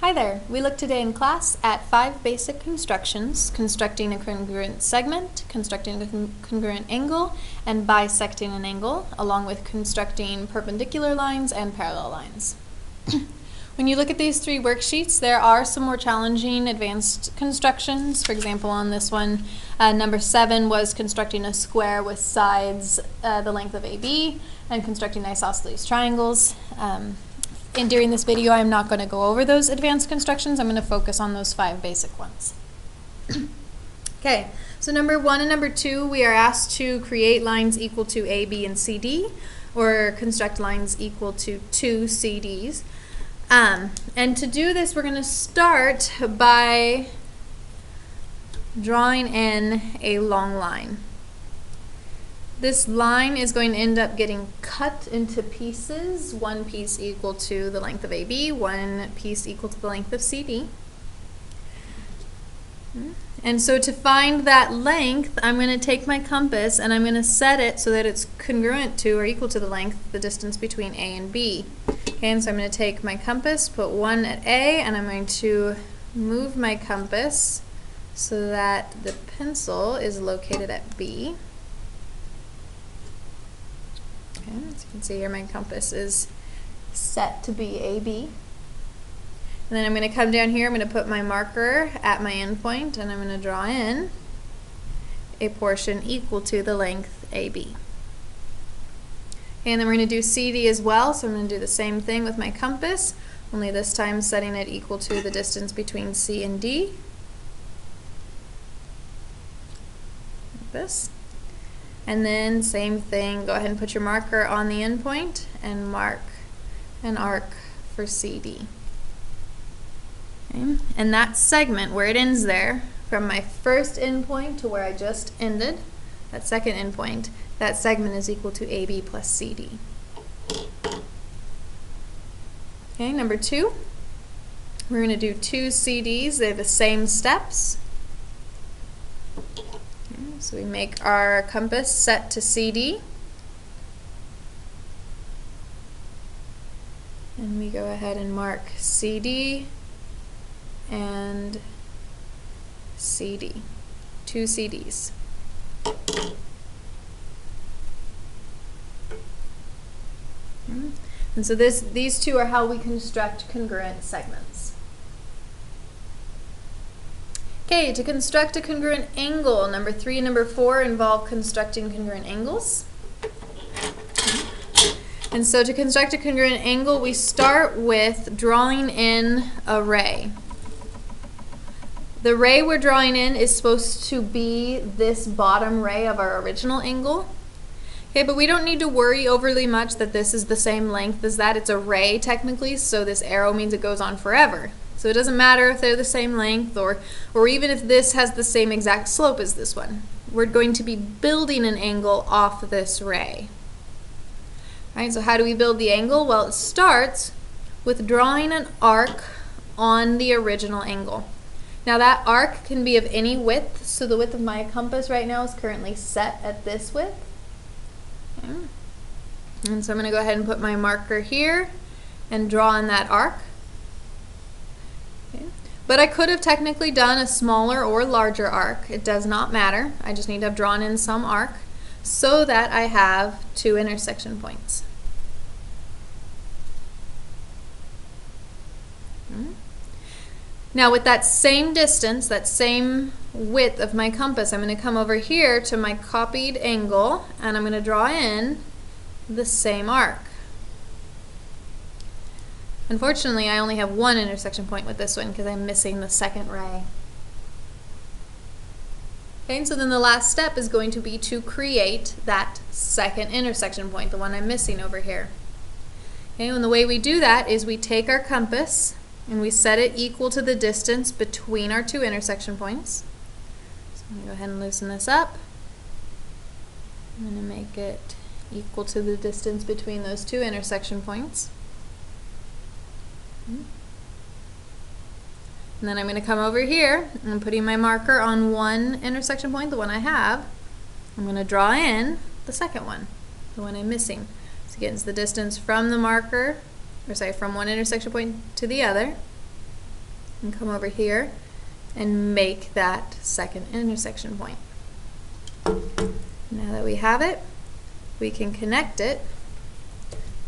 Hi there. We looked today in class at 5 basic constructions: constructing a congruent segment, constructing a congruent angle, and bisecting an angle, along with constructing perpendicular lines and parallel lines. When you look at these 3 worksheets, there are some more challenging advanced constructions. For example, on this one, number 7 was constructing a square with sides the length of AB, and constructing isosceles triangles. During this video, I'm not going to go over those advanced constructions. I'm going to focus on those 5 basic ones. Okay, so number 1 and number 2, we are asked to create lines equal to AB and CD, or construct lines equal to 2 CDs. And to do this, we're going to start by drawing in a long line. This line is going to end up getting cut into pieces, one piece equal to the length of AB, one piece equal to the length of CD. And so to find that length, I'm going to take my compass and I'm going to set it so that it's congruent to or equal to the length, the distance between A and B. Okay, and so I'm going to take my compass, put 1 at A, and I'm going to move my compass so that the pencil is located at B. Okay, as you can see here, my compass is set to be AB. And then I'm going to come down here, I'm going to put my marker at my endpoint, and I'm going to draw in a portion equal to the length AB. Okay, and then we're going to do CD as well, so I'm going to do the same thing with my compass, only this time setting it equal to the distance between C and D. Like this. And then same thing, go ahead and put your marker on the endpoint and mark an arc for CD. Okay. And that segment where it ends there, from my first endpoint to where I just ended, that second endpoint, that segment is equal to AB plus CD. Okay, number 2, we're going to do 2 CDs. They have the same steps. So we make our compass set to CD, and we go ahead and mark CD and CD, 2 CDs. And so these 2 are how we construct congruent segments. Okay, to construct a congruent angle, number 3 and number 4 involve constructing congruent angles. And so to construct a congruent angle, we start with drawing in a ray. The ray we're drawing in is supposed to be this bottom ray of our original angle. Okay, but we don't need to worry overly much that this is the same length as that. It's a ray technically, so this arrow means it goes on forever. So it doesn't matter if they're the same length or even if this has the same exact slope as this one. We're going to be building an angle off this ray. All right, so how do we build the angle? Well, it starts with drawing an arc on the original angle. Now that arc can be of any width, so the width of my compass right now is currently set at this width. Okay. And so I'm going to go ahead and put my marker here and draw in that arc. Okay. But I could have technically done a smaller or larger arc. It does not matter. I just need to have drawn in some arc so that I have 2 intersection points. Now with that same distance, that same width of my compass, I'm going to come over here to my copied angle and I'm going to draw in the same arc. Unfortunately, I only have 1 intersection point with this one because I'm missing the second ray. Okay, so then the last step is going to be to create that second intersection point, the one I'm missing over here. Okay, and the way we do that is we take our compass and we set it equal to the distance between our 2 intersection points. So I'm going to go ahead and loosen this up. I'm going to make it equal to the distance between those 2 intersection points. And then I'm going to come over here and I'm putting my marker on 1 intersection point, the one I have. I'm going to draw in the second one, the one I'm missing. So again, it's the distance from the marker, or sorry, from one intersection point to the other. and come over here and make that second intersection point. Now that we have it, we can connect it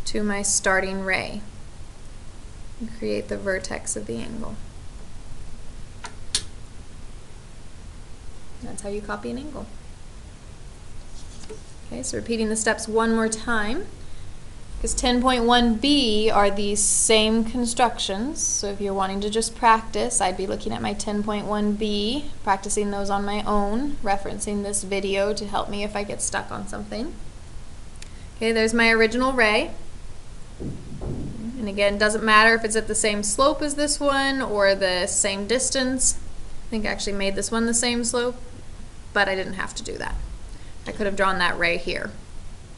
to my starting ray and create the vertex of the angle. That's how you copy an angle. Okay, so repeating the steps one more time, because 10.1b are these same constructions. So if you're wanting to just practice, I'd be looking at my 10.1b, practicing those on my own, referencing this video to help me if I get stuck on something. Okay, there's my original ray. And again, doesn't matter if it's at the same slope as this one or the same distance. I think I actually made this one the same slope, but I didn't have to do that. I could have drawn that ray here,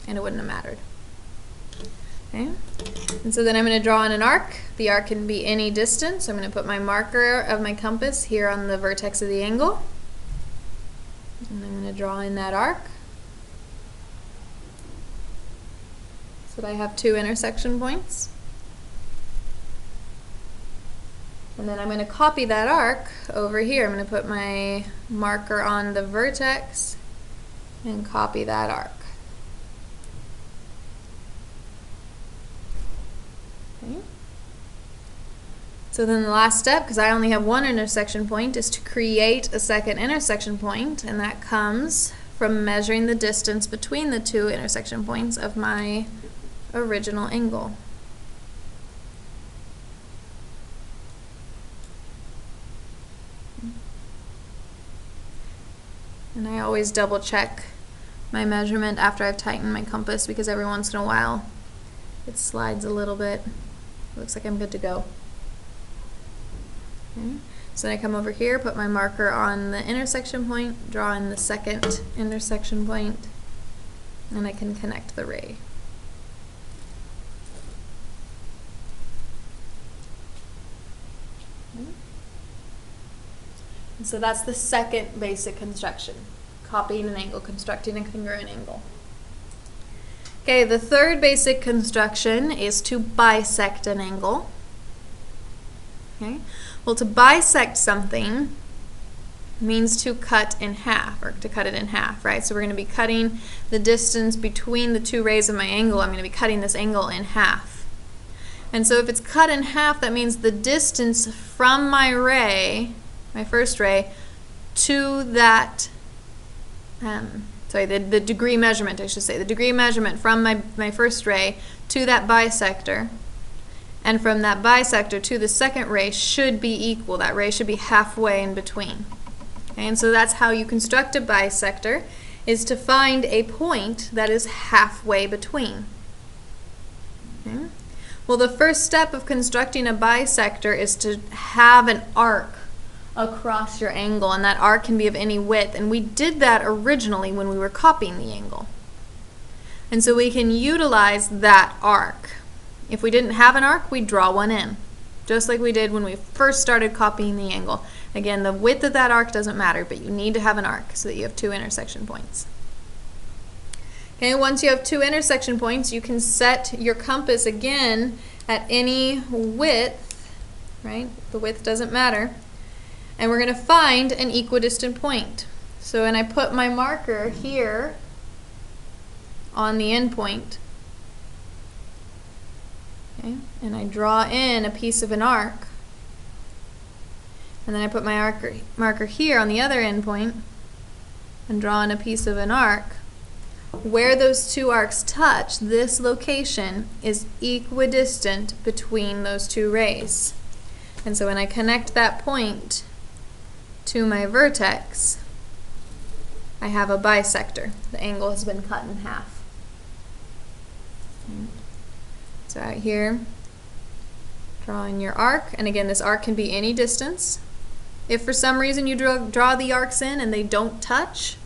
and it wouldn't have mattered. Okay, and so then I'm going to draw in an arc. The arc can be any distance. So I'm going to put my marker of my compass here on the vertex of the angle, and I'm going to draw in that arc so that I have two intersection points. And then I'm going to copy that arc over here. I'm going to put my marker on the vertex and copy that arc. Okay. So then the last step, because I only have one intersection point, is to create a second intersection point, and that comes from measuring the distance between the two intersection points of my original angle. And I always double check my measurement after I've tightened my compass, because every once in a while it slides a little bit. Looks like I'm good to go. Okay. So then I come over here, put my marker on the intersection point, draw in the second intersection point, and I can connect the ray. Okay. And so that's the second basic construction, copying an angle, constructing a congruent angle. Okay, the third basic construction is to bisect an angle. Okay, well, to bisect something means to cut in half, or to cut it in half, right? So we're going to be cutting the distance between the two rays of my angle. I'm going to be cutting this angle in half. And so if it's cut in half, that means the distance from my ray, my first ray, to that, the degree measurement, I should say, the degree measurement from my first ray to that bisector, and from that bisector to the second ray should be equal. That ray should be halfway in between. Okay, and so that's how you construct a bisector, is to find a point that is halfway between. Okay? Well, the first step of constructing a bisector is to have an arc across your angle, and that arc can be of any width, and we did that originally when we were copying the angle. And so we can utilize that arc. If we didn't have an arc, we'd draw one in, just like we did when we first started copying the angle. Again, the width of that arc doesn't matter, but you need to have an arc so that you have two intersection points. Okay, once you have two intersection points, you can set your compass again at any width, right? The width doesn't matter. And we're going to find an equidistant point. So when I put my marker here on the end point, okay, and I draw in a piece of an arc, and then I put my marker here on the other end point and draw in a piece of an arc, where those two arcs touch, this location is equidistant between those two rays. And so when I connect that point to my vertex, I have a bisector. The angle has been cut in half. Okay. So out here, draw in your arc, and again, this arc can be any distance. If for some reason you draw the arcs in and they don't touch,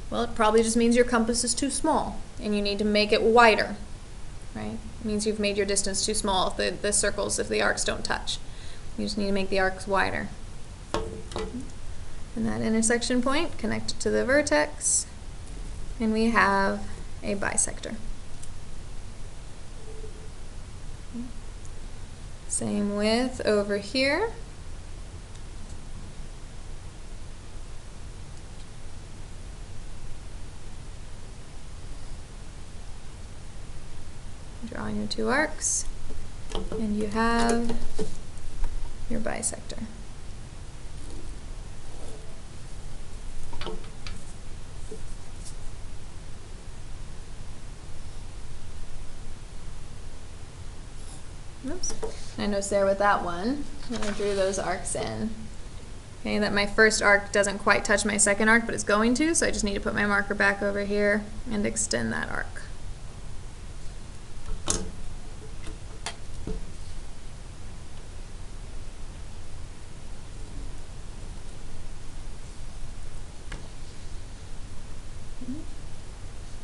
well, it probably just means your compass is too small and you need to make it wider, right? It means you've made your distance too small if the circles, if the arcs don't touch. You just need to make the arcs wider. And that intersection point connected to the vertex, and we have a bisector. Same with over here. your two arcs, and you have your bisector. Oops. I noticed there with that one, when I drew those arcs in, okay, that my first arc doesn't quite touch my second arc, but it's going to, so I just need to put my marker back over here and extend that arc.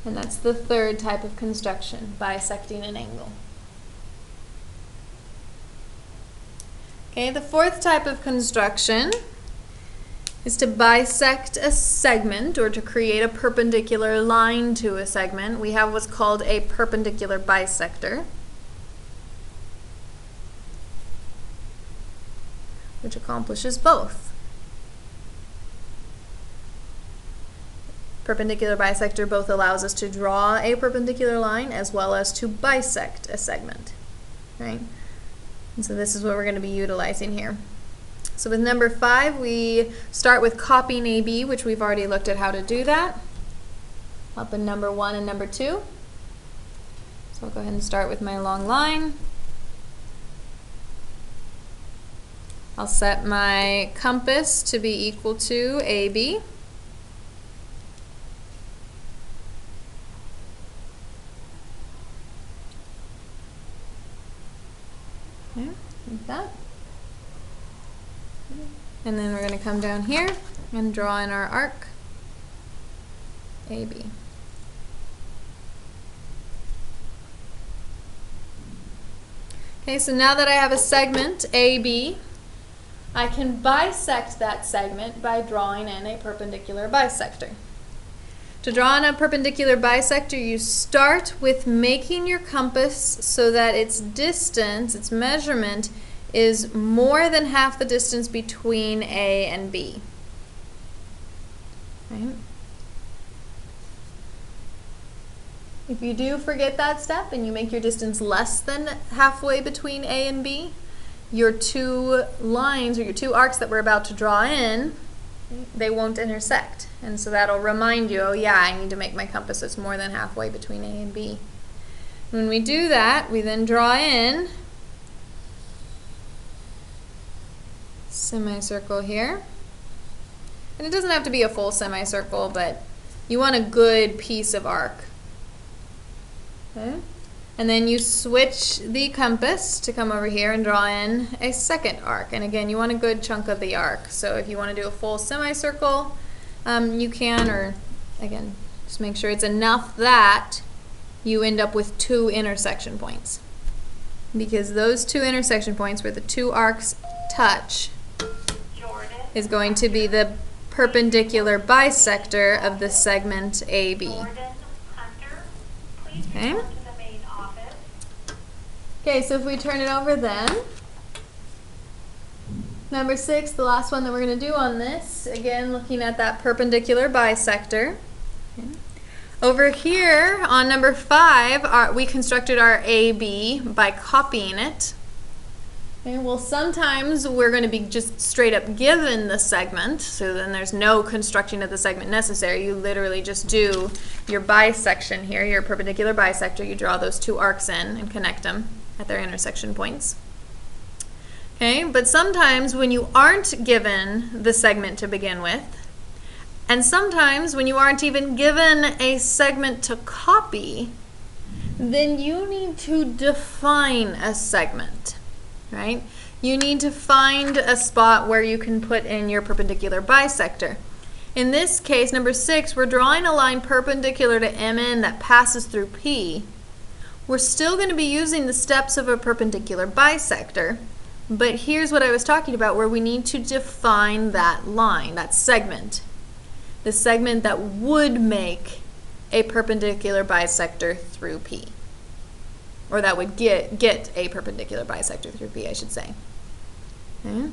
And that's the third type of construction, bisecting an angle. Okay, the fourth type of construction is to bisect a segment, or to create a perpendicular line to a segment. We have what's called a perpendicular bisector, which accomplishes both. Perpendicular bisector both allows us to draw a perpendicular line as well as to bisect a segment, right? And so this is what we're going to be utilizing here. So with number 5, we start with copying AB, which we've already looked at how to do that, up in number 1 and number 2. So I'll go ahead and start with my long line. I'll set my compass to be equal to AB. Yeah, like that. And then we're going to come down here and draw in our arc, AB. Okay, so now that I have a segment, AB, I can bisect that segment by drawing in a perpendicular bisector. To draw in a perpendicular bisector, you start with making your compass so that its distance, its measurement, is more than half the distance between A and B. Right? If you do forget that step and you make your distance less than halfway between A and B, your two lines, or your two arcs that we're about to draw in, they won't intersect. And so that'll remind you, oh yeah, I need to make my compass that's more than halfway between A and B. When we do that, we then draw in semicircle here. And it doesn't have to be a full semicircle, but you want a good piece of arc. Okay? And then you switch the compass to come over here and draw in a second arc. And again, you want a good chunk of the arc. So if you want to do a full semicircle, you can, or again, just make sure it's enough that you end up with 2 intersection points. Because those 2 intersection points where the 2 arcs touch is going to be the perpendicular bisector of the segment AB. Okay? Okay, so if we turn it over then, number 6, the last one that we're going to do on this, again looking at that perpendicular bisector. Okay. Over here on number 5, we constructed our AB by copying it. Okay, well, sometimes we're going to be just straight up given the segment, so then there's no constructing of the segment necessary. You literally just do your bisection here, your perpendicular bisector. You draw those 2 arcs in and connect them at their intersection points. Okay, but sometimes when you aren't given the segment to begin with, and sometimes when you aren't even given a segment to copy, then you need to define a segment, right? You need to find a spot where you can put in your perpendicular bisector. In this case, number 6, we're drawing a line perpendicular to MN that passes through P. We're still going to be using the steps of a perpendicular bisector, but here's what I was talking about, where we need to define that line, that segment. The segment that would make a perpendicular bisector through P. Or that would get a perpendicular bisector through P, I should say. Okay.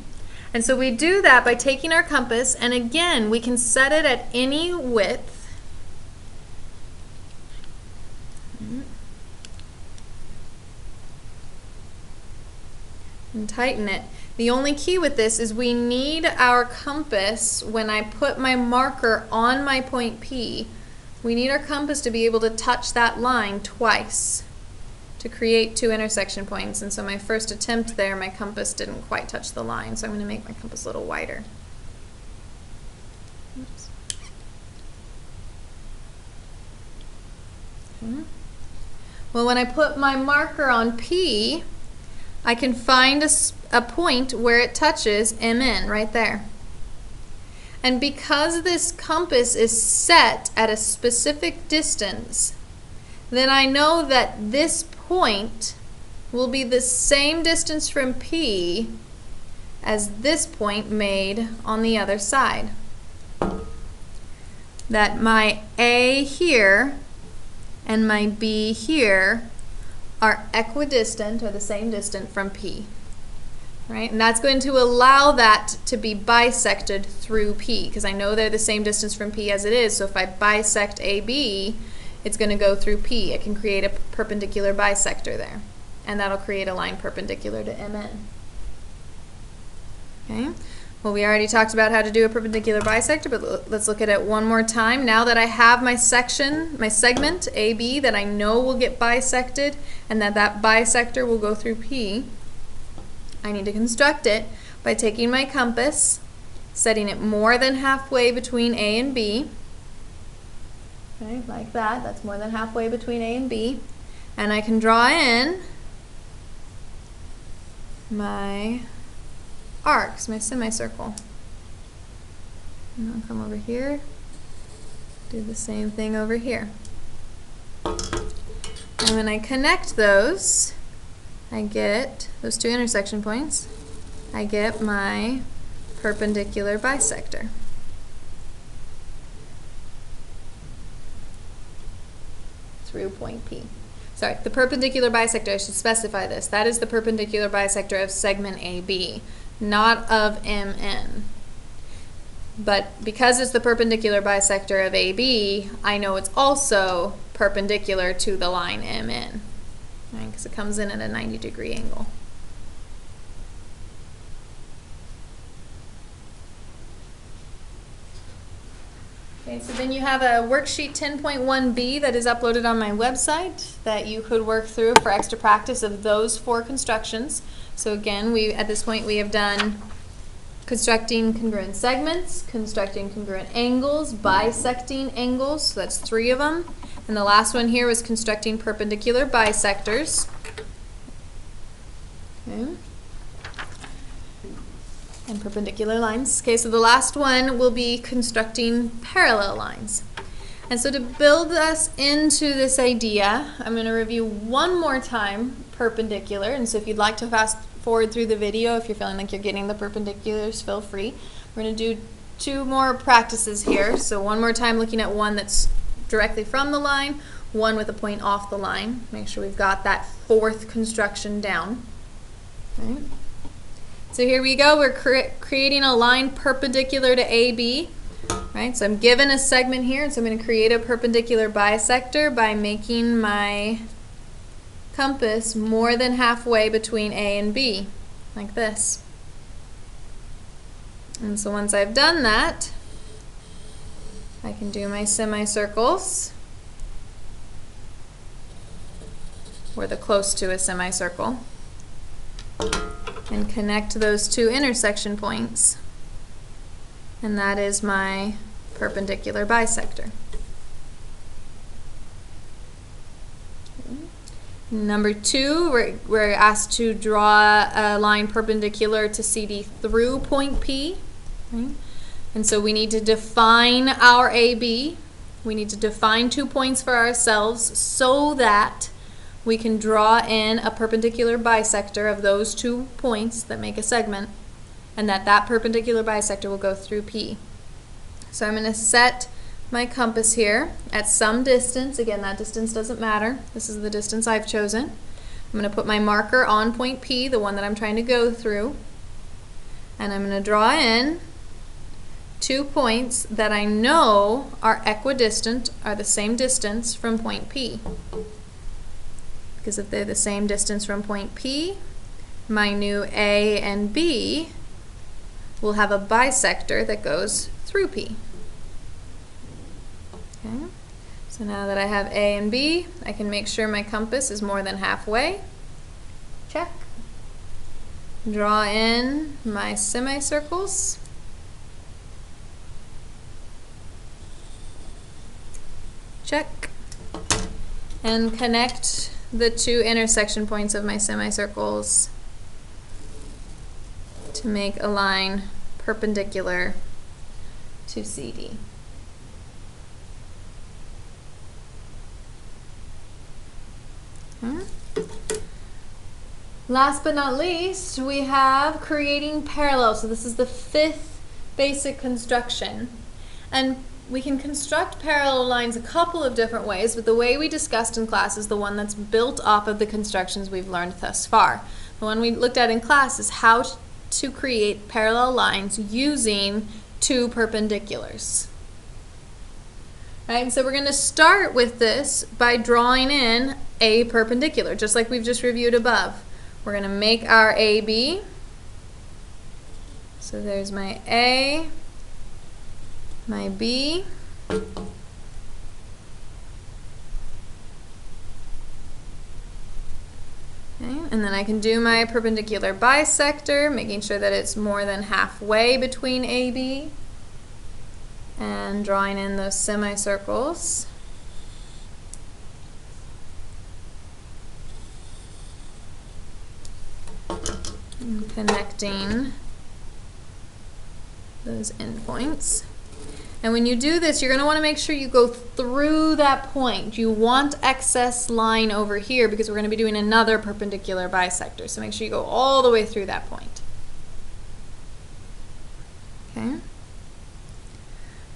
And so we do that by taking our compass, and again, we can set it at any width. and tighten it. The only key with this is we need our compass, when I put my marker on my point P, we need our compass to be able to touch that line twice to create two intersection points. And so my first attempt there, my compass didn't quite touch the line, so I'm going to make my compass a little wider. Oops. Okay. Well, when I put my marker on P, I can find a point where it touches MN right there. And because this compass is set at a specific distance, then I know that this point will be the same distance from P as this point made on the other side. That my A here and my B here are equidistant, or the same distance from P. Right? And that's going to allow that to be bisected through P, because I know they're the same distance from P as it is, so if I bisect AB, it's going to go through P. It can create a perpendicular bisector there, and that'll create a line perpendicular to MN. Okay? Well, we already talked about how to do a perpendicular bisector, but let's look at it one more time. Now that I have my section, my segment AB that I know will get bisected, and that bisector will go through P, I need to construct it by taking my compass, setting it more than halfway between A and B. Okay, like that. That's more than halfway between A and B. And I can draw in my arcs, my semicircle. And I'll come over here, do the same thing over here. And when I connect those, I get those two intersection points. I get my perpendicular bisector. Through point P. Sorry, the perpendicular bisector, I should specify this. That is the perpendicular bisector of segment AB, not of MN. But because it's the perpendicular bisector of AB, I know it's also perpendicular to the line MN. Because it comes in at a 90-degree angle. Okay, so then you have a worksheet 10.1b that is uploaded on my website that you could work through for extra practice of those 4 constructions. So again, at this point we have done constructing congruent segments, constructing congruent angles, bisecting angles, so that's 3 of them. And the last one here was constructing perpendicular bisectors. Okay. And perpendicular lines. Okay, so the last one will be constructing parallel lines. And so to build us into this idea, I'm going to review one more time perpendicular. And so if you'd like to fast forward through the video, if you're feeling like you're getting the perpendiculars, feel free. We're going to do 2 more practices here. So one more time looking at one that's directly from the line, one with a point off the line. Make sure we've got that 4th construction down. Okay. So here we go. We're creating a line perpendicular to AB. Right? So I'm given a segment here, and so I'm going to create a perpendicular bisector by making my compass more than halfway between A and B, like this. And so once I've done that, I can do my semicircles, or the close to a semicircle, and connect those 2 intersection points. And that is my perpendicular bisector. Number 2, we're asked to draw a line perpendicular to CD through point P. Right? And so we need to define our AB. We need to define 2 points for ourselves so that we can draw in a perpendicular bisector of those 2 points that make a segment, and that perpendicular bisector will go through P. So I'm going to set my compass here at some distance. Again, that distance doesn't matter. This is the distance I've chosen. I'm going to put my marker on point P, the one that I'm trying to go through, and I'm going to draw in 2 points that I know are equidistant, are the same distance from point P. Because if they're the same distance from point P, my new A and B will have a bisector that goes through P. Okay. So now that I have A and B, I can make sure my compass is more than halfway. Check. Draw in my semicircles. Check. And connect the two intersection points of my semicircles to make a line perpendicular to CD. Last but not least, we have creating parallels. So this is the 5th basic construction. And we can construct parallel lines a couple of different ways, but the way we discussed in class is the one that's built off of the constructions we've learned thus far. The one we looked at in class is how to create parallel lines using two perpendiculars. Right, so we're going to start with this by drawing in a perpendicular, just like we've just reviewed above. We're going to make our AB. So there's my A, my B, okay, and then I can do my perpendicular bisector, making sure that it's more than halfway between AB, and drawing in those semicircles. And connecting those endpoints. And when you do this, you're going to want to make sure you go through that point. You want excess line over here because we're going to be doing another perpendicular bisector. So make sure you go all the way through that point. Okay.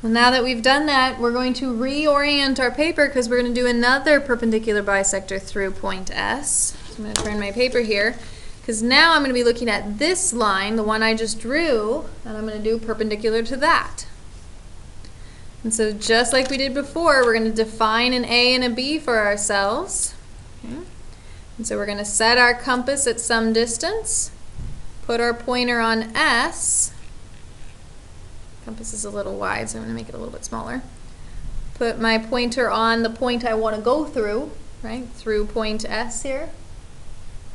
Well, now that we've done that, we're going to reorient our paper because we're going to do another perpendicular bisector through point S. So I'm going to turn my paper here because now I'm going to be looking at this line, the one I just drew, and I'm going to do perpendicular to that. And so just like we did before, we're going to define an A and a B for ourselves. Okay. And so we're going to set our compass at some distance, put our pointer on S. Compass is a little wide, so I'm going to make it a little bit smaller. Put my pointer on the point I want to go through, right, through point S here.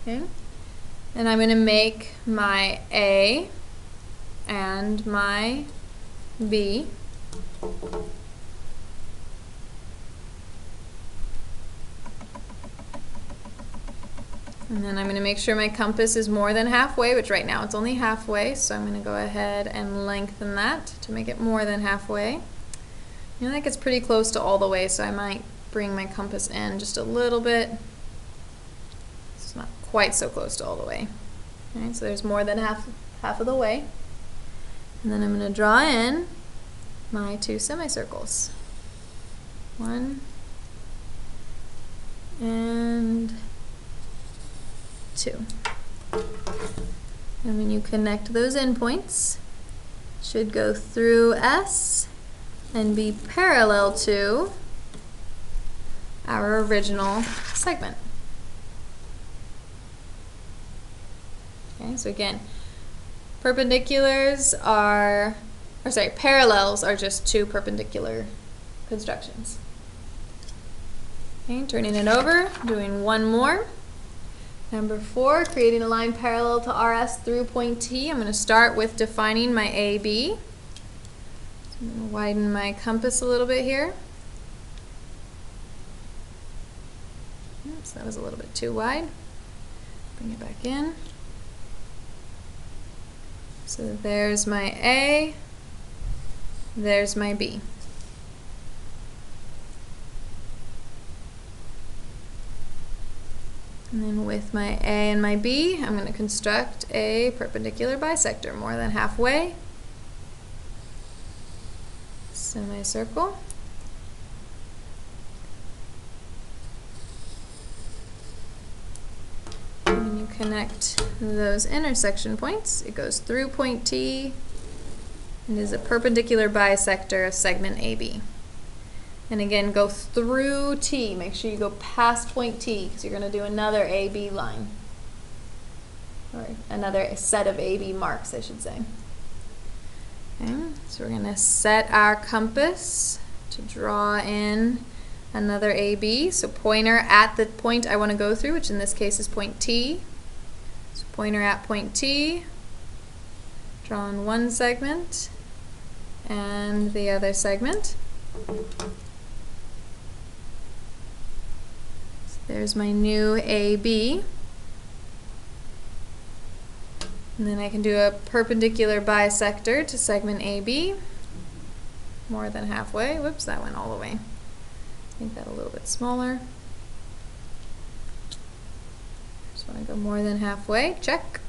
Okay. And I'm going to make my A and my B. And then I'm going to make sure my compass is more than halfway, which right now it's only halfway, so I'm going to go ahead and lengthen that to make it more than halfway. You know, that gets pretty close to all the way, so I might bring my compass in just a little bit. It's not quite so close to all the way. All right, so there's more than half of the way. And then I'm going to draw in my two semicircles. 1 and 2. And when you connect those endpoints, it should go through S and be parallel to our original segment. Okay, so again, parallels are just two perpendicular constructions. Okay, turning it over, doing one more. Number 4, creating a line parallel to RS through point T. I'm going to start with defining my AB. So I'm going to widen my compass a little bit here. Oops, that was a little bit too wide. Bring it back in. So there's my A, there's my B. And then with my A and my B, I'm going to construct a perpendicular bisector, more than halfway. Semicircle. And when you connect those intersection points, it goes through point T and is a perpendicular bisector of segment AB. And again, go through T. Make sure you go past point T because you're going to do another AB line. or another set of AB marks, I should say. Okay, so we're going to set our compass to draw in another AB. So pointer at the point I want to go through, which in this case is point T. So pointer at point T, draw in one segment and the other segment. So there's my new AB. And then I can do a perpendicular bisector to segment AB, more than halfway. Whoops, that went all the way. Make that a little bit smaller. Just want to go more than halfway, check.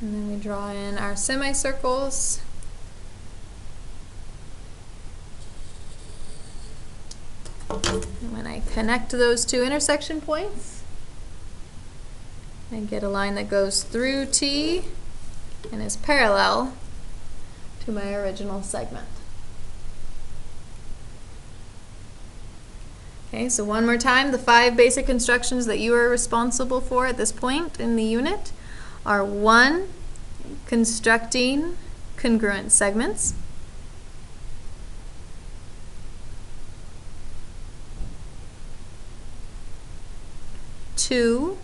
And then we draw in our semicircles. And when I connect those two intersection points, I get a line that goes through T and is parallel to my original segment. Okay, so one more time, the 5 basic instructions that you are responsible for at this point in the unit are: 1, constructing congruent segments; 2,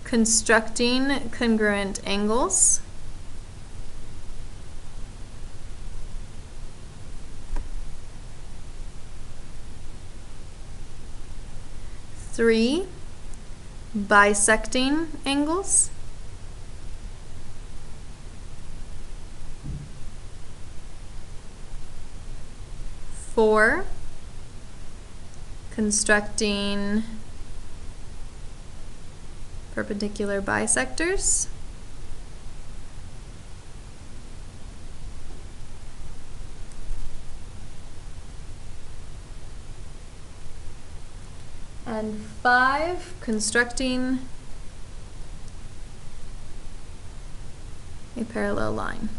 constructing congruent angles; 3, bisecting angles; 4, constructing perpendicular bisectors; and 5, constructing a parallel line.